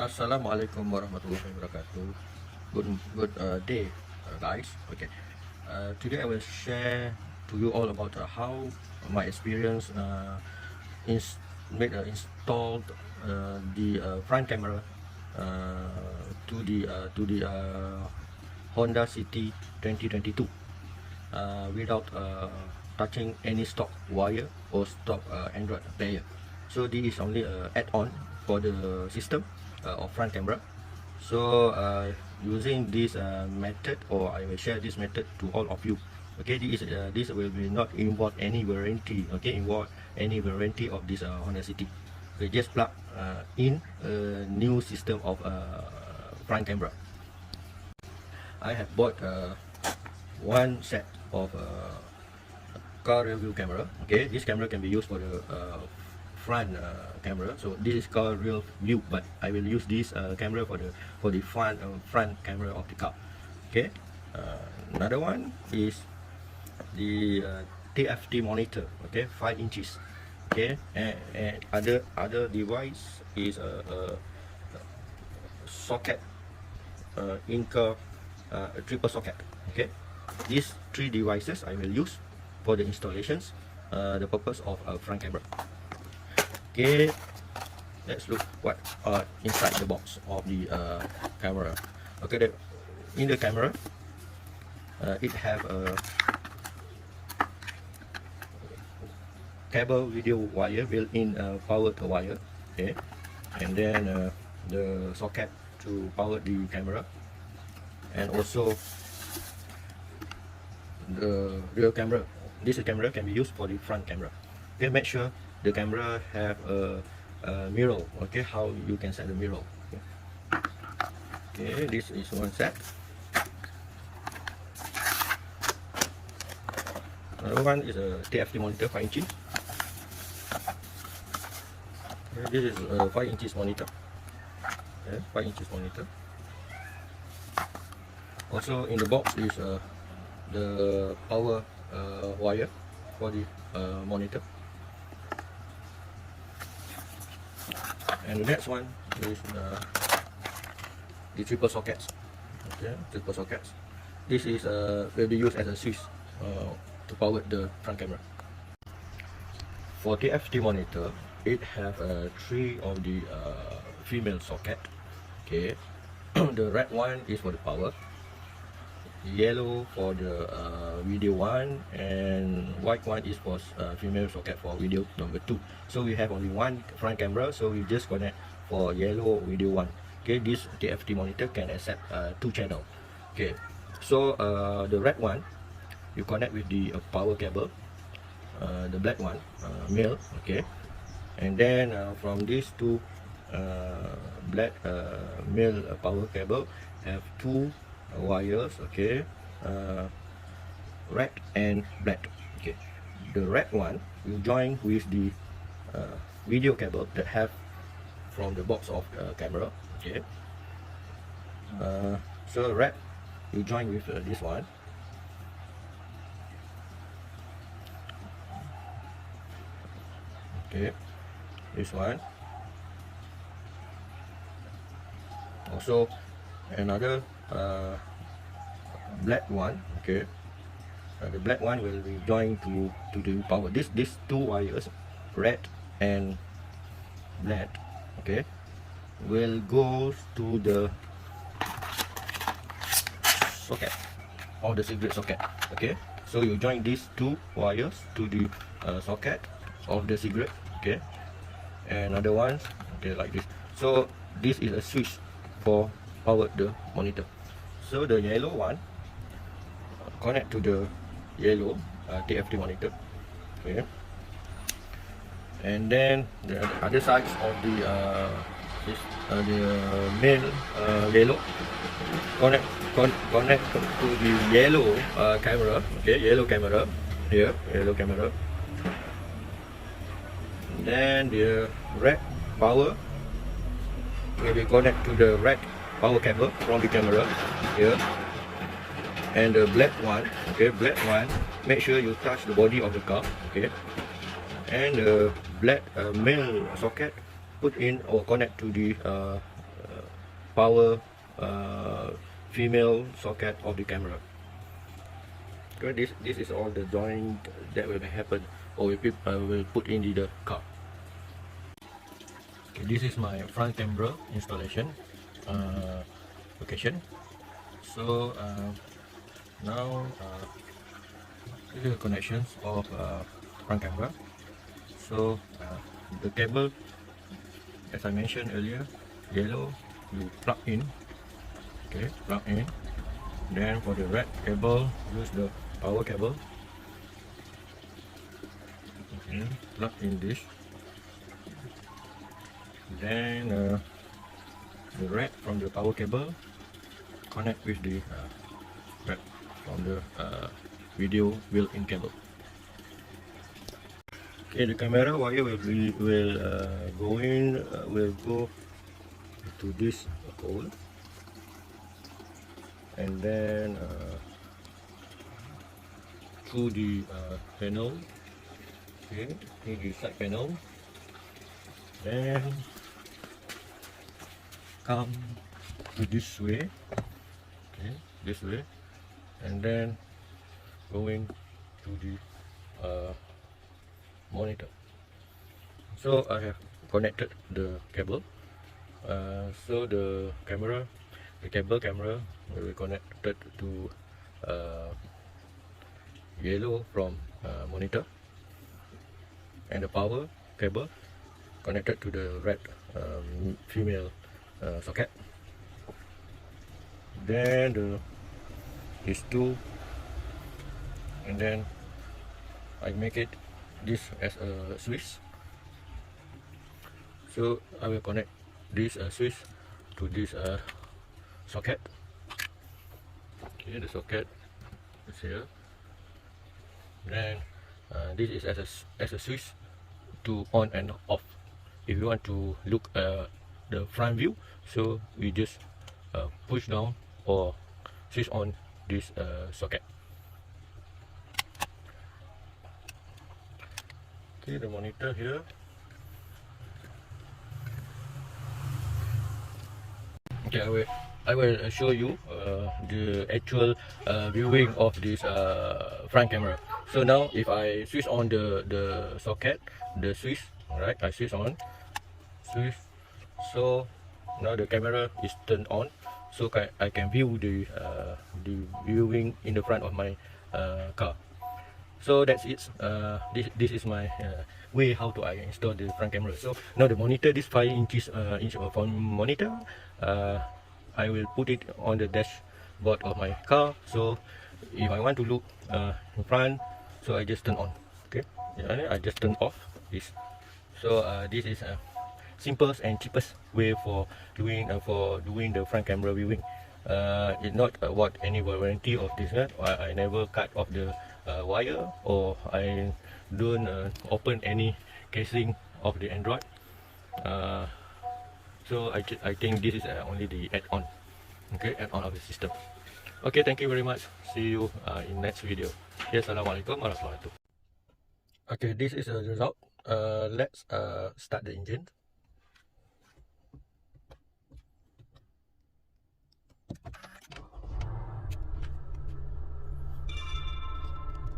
Assalamualaikum warahmatullahi wabarakatuh. Good day, guys. Okay. Today I will share to you all about how my experience installed the front camera to the Honda City 2022 without touching any stock wire or stock Android player. So this is only a add-on for the system of front camera. So using this method, or I will share this method to all of you. Okay, this will be not involve any warranty. Okay, involve any warranty of this Honda City. We just plug in a new system of front camera. I have bought one set of car rear view camera. Okay, this camera can be used for the front camera. So this is called rear view, but I will use this camera for the front camera of the car. Okay, another one is the TFT monitor. Okay, 5 inches. Okay, and other device is a socket, Inca triple socket. Okay, these three devices I will use for the installations, the purpose of a front camera. Okay, let's look what are inside the box of the camera. Okay, in the camera it have a cable video wire, built-in powered wire. Okay, and then the socket to power the camera, and also the rear camera. This camera can be used for the front camera. Okay, make sure the camera have a mirror. Okay, how you can set the mirror. Okay, this is one set. Another one is a TFT monitor, 5 inches. Okay, this is a 5 inches monitor. Okay, 5 inches monitor. Also in the box is the power wire for the monitor. And the next one is the triple sockets. Okay, triple sockets. This is will be used as a switch to power the front camera. For the TFT monitor, it have 3 of the female socket. Okay, the red one is for the power, yellow for the video one, and white one is for female socket for video number 2. So we have only one front camera, so we just connect for yellow video one. Okay, this TFT monitor can accept 2 channel. Okay, so the red one you connect with the power cable, the black one male. Okay, and then from these two black male power cable have 2 wires. Okay, red and black. Okay, the red one will join with the video cable that have from the box of camera. Okay, so red you join with this one. Okay, this one. Also another black one. Okay, the black one will be joined to the power. These 2 wires, red and black, okay, will go to the socket, or the cigarette socket. Okay, so you join these 2 wires to the socket of the cigarette. Okay, and other ones, okay, like this. So this is a switch for power the monitor. So the yellow one connect to the yellow TFT monitor. Okay, and then the other sides of the male yellow connect to the yellow camera. Okay, yellow camera here, yellow camera. Then the red power will be connect to the red power cable from the camera here, and the black one. Okay, black one, make sure you touch the body of the car. Okay, and the black male socket put in or connect to the power female socket of the camera. Okay, this is all the joint that will happen or will put in the car. Okay, this is my front camera installation location. So now this is the connections of front camera. So the cable, as I mentioned earlier, yellow you plug in. Okay, plug in. Then for the red cable, use the power cable. Okay, plug in this. Then the red from the power cable connect with the red from the video built-in cable. Okay, the camera wire will go to this hole, and then through the panel, okay, through the side panel, then come to this way, okay, this way, and then going to the monitor. So I have connected the cable. So the cable camera will be connected to yellow from monitor, and the power cable connected to the red female socket. Then these two, and then I make it this as a switch. So I will connect this switch to this socket. Okay, the socket is here. Then this is as a switch to on and off. If you want to look the front view, so we just push down or switch on this socket. Okay, the monitor here. Okay, I will show you the actual viewing of this front camera. So now if I switch on the socket, the switch, alright, I switch on, switch. So now the camera is turned on, so I can view the viewing in the front of my car. So that's it. This is my way how to I install the front camera. So now the monitor, this 5 inch phone monitor, I will put it on the dashboard of my car. So if I want to look in front, so I just turn on. Okay, yeah, I just turn off this. So this is a simplest and cheapest way for doing the front camera viewing. It's not what any warranty of this. I never cut off the wire, or I don't open any casing of the Android. So I think this is only the add-on. Okay, add-on of the system. Okay, thank you very much. See you in next video. Yes, assalamualaikum warahmatullahi wabarakatuh. Okay, this is the result. Let's start the engine.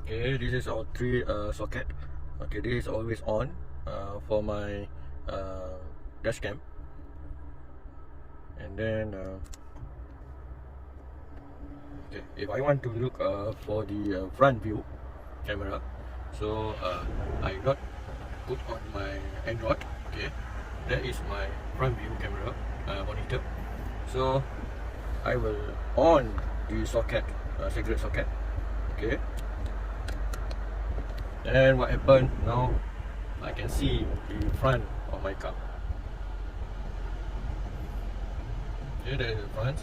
Okay, this is our 3 socket. Okay, this is always on for my dash cam. And then okay, if I want to look for the front view camera, so I got put on my Android. Okay, that is my front view camera monitor. So I will on the socket, cigarette socket. Okay, and what happened now, I can see the front of my car. Okay, that is the front.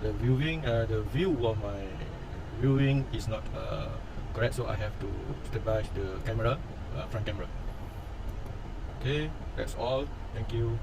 The view of my viewing is not correct, so I have to stabilize the camera, front camera. Okay, that's all. Thank you.